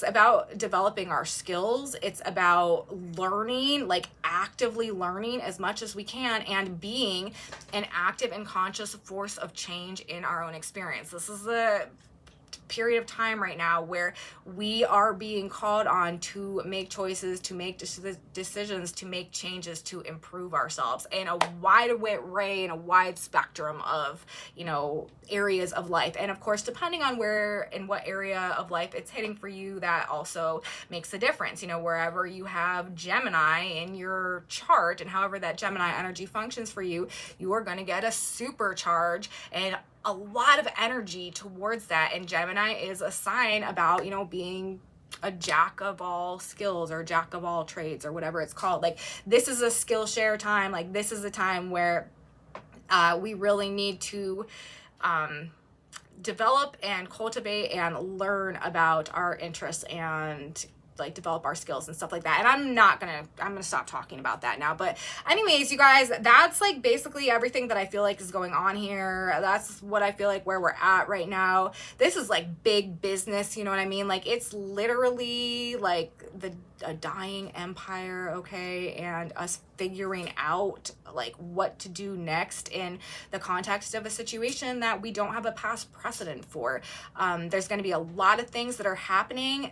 about developing our skills. It's about learning, like actively learning as much as we can, and being an active and conscious force of change in our own experience. This is a period of time right now where we are being called on to make choices, to make decisions, to make changes, to improve ourselves in a wide array and a wide spectrum of, you know, areas of life. And of course, depending on where and what area of life it's hitting for you, that also makes a difference. You know, wherever you have Gemini in your chart and however that Gemini energy functions for you, you are going to get a supercharge and a lot of energy towards that. And Gemini is a sign about, you know, being a jack of all skills or jack of all trades or whatever it's called. Like, this is a skill share time. Like, this is a time where we really need to develop and cultivate and learn about our interests and like develop our skills and stuff like that. And I'm gonna stop talking about that now. But anyways, you guys, that's like basically everything that I feel like is going on here. That's what I feel like where we're at right now. This is like big business, you know what I mean? Like, it's literally like a dying empire, okay, and us figuring out like what to do next in the context of a situation that we don't have a past precedent for. There's going to be a lot of things that are happening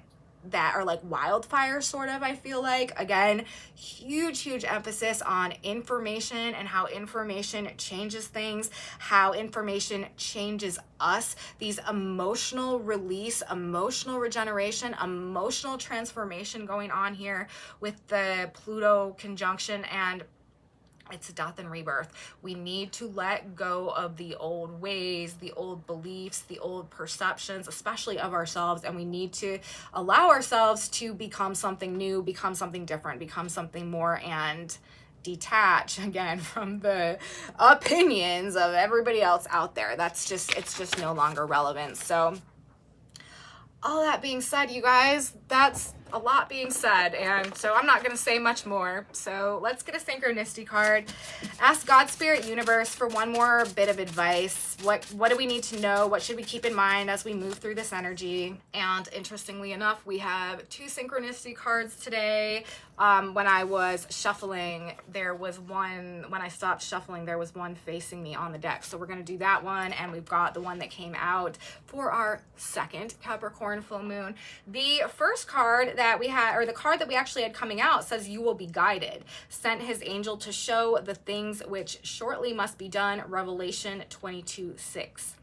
that are like wildfire, sort of, I feel like. Again, huge emphasis on information and how information changes things, how information changes us. These emotional release, emotional regeneration, emotional transformation going on here with the Pluto conjunction, and it's death and rebirth. We need to let go of the old ways, the old beliefs, the old perceptions, especially of ourselves. And we need to allow ourselves to become something new, become something different, become something more, and detach again from the opinions of everybody else out there. It's just no longer relevant. So all that being said, you guys, that's a lot being said, and so I'm not going to say much more. So let's get a synchronicity card. Ask God, Spirit, Universe for one more bit of advice. What do we need to know? What should we keep in mind as we move through this energy? And interestingly enough, we have two synchronicity cards today. When I was shuffling, there was one, when I stopped shuffling, there was one facing me on the deck. So we're going to do that one, and we've got the one that came out for our second Capricorn full moon. The first card that we had, or the card that we actually had coming out, says you will be guided, sent his angel to show the things which shortly must be done. Revelation 22:6.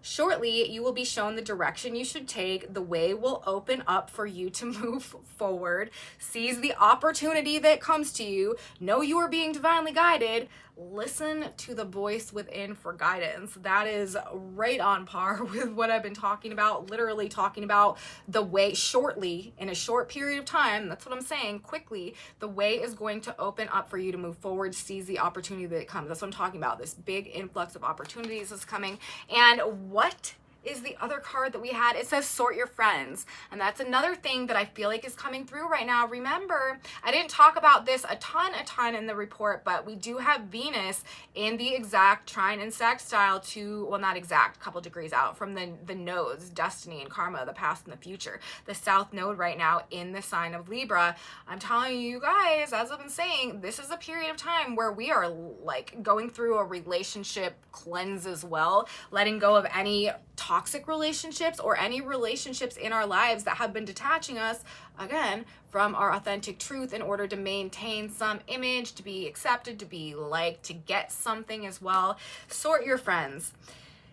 Shortly, you will be shown the direction you should take. The way will open up for you to move forward. Seize the opportunity that comes to you. Know you are being divinely guided. Listen to the voice within for guidance. That is right on par with what I've been talking about, literally talking about the way shortly, in a short period of time. That's what I'm saying. Quickly, the way is going to open up for you to move forward. Seize the opportunity that comes. That's what I'm talking about. This big influx of opportunities is coming. And what is the other card that we had? It says sort your friends, and that's another thing that I feel like is coming through right now. Remember, I didn't talk about this a ton in the report, but we do have Venus in the exact trine and sextile to, well, not exact, a couple degrees out from the nodes, destiny and karma, the past and the future. The south node right now in the sign of Libra. I'm telling you guys, as I've been saying, this is a period of time where we are like going through a relationship cleanse as well, letting go of any toxic relationships or any relationships in our lives that have been detaching us, again, from our authentic truth in order to maintain some image, to be accepted, to be liked, to get something as well. Sort your friends.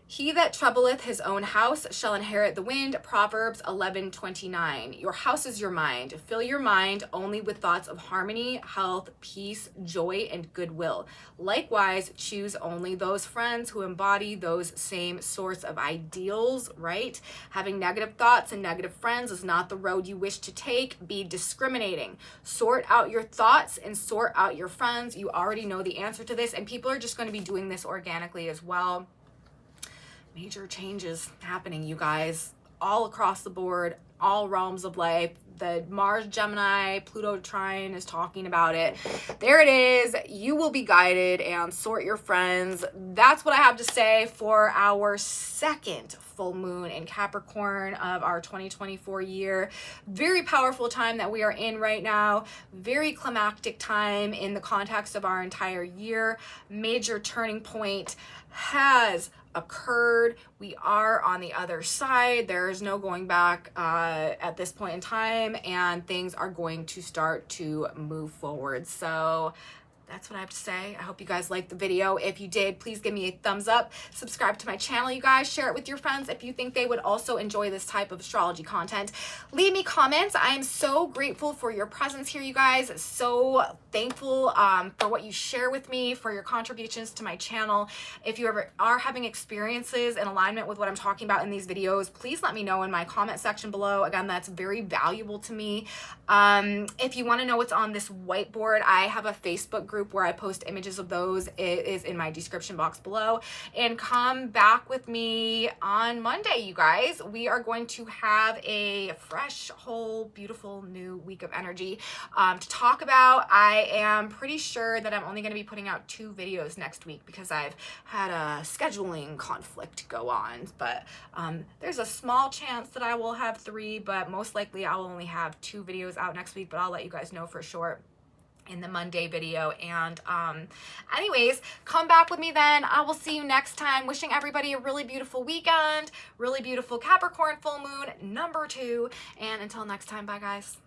He that troubleth his own house shall inherit the wind. Proverbs 11:29. Your house is your mind. Fill your mind only with thoughts of harmony, health, peace, joy, and goodwill. Likewise, choose only those friends who embody those same sorts of ideals, right? Having negative thoughts and negative friends is not the road you wish to take. Be discriminating. Sort out your thoughts and sort out your friends. You already know the answer to this, and people are just going to be doing this organically as well. Major changes happening, you guys, all across the board, all realms of life. The Mars Gemini Pluto trine is talking about it. There it is. You will be guided, and sort your friends. That's what I have to say for our second full moon in Capricorn of our 2024 year. Very powerful time that we are in right now. Very climactic time in the context of our entire year. Major turning point has occurred. We are on the other side. There is no going back at this point in time, and things are going to start to move forward. So that's what I have to say. I hope you guys liked the video. If you did, please give me a thumbs up. Subscribe to my channel, you guys. Share it with your friends if you think they would also enjoy this type of astrology content. Leave me comments. I am so grateful for your presence here, you guys. So thankful for what you share with me, for your contributions to my channel. If you ever are having experiences in alignment with what I'm talking about in these videos, please let me know in my comment section below. Again, that's very valuable to me. If you want to know what's on this whiteboard, I have a Facebook group where I post images of those. It is in my description box below. And come back with me on Monday, you guys. We are going to have a fresh, whole, beautiful new week of energy to talk about. I am pretty sure that I'm only going to be putting out 2 videos next week because I've had a scheduling conflict go on. But there's a small chance that I will have 3, but most likely I will only have 2 videos out next week, but I'll let you guys know for sure in the Monday video. And anyways, come back with me then. I will see you next time. Wishing everybody a really beautiful weekend, really beautiful Capricorn full moon number 2, and until next time, bye guys.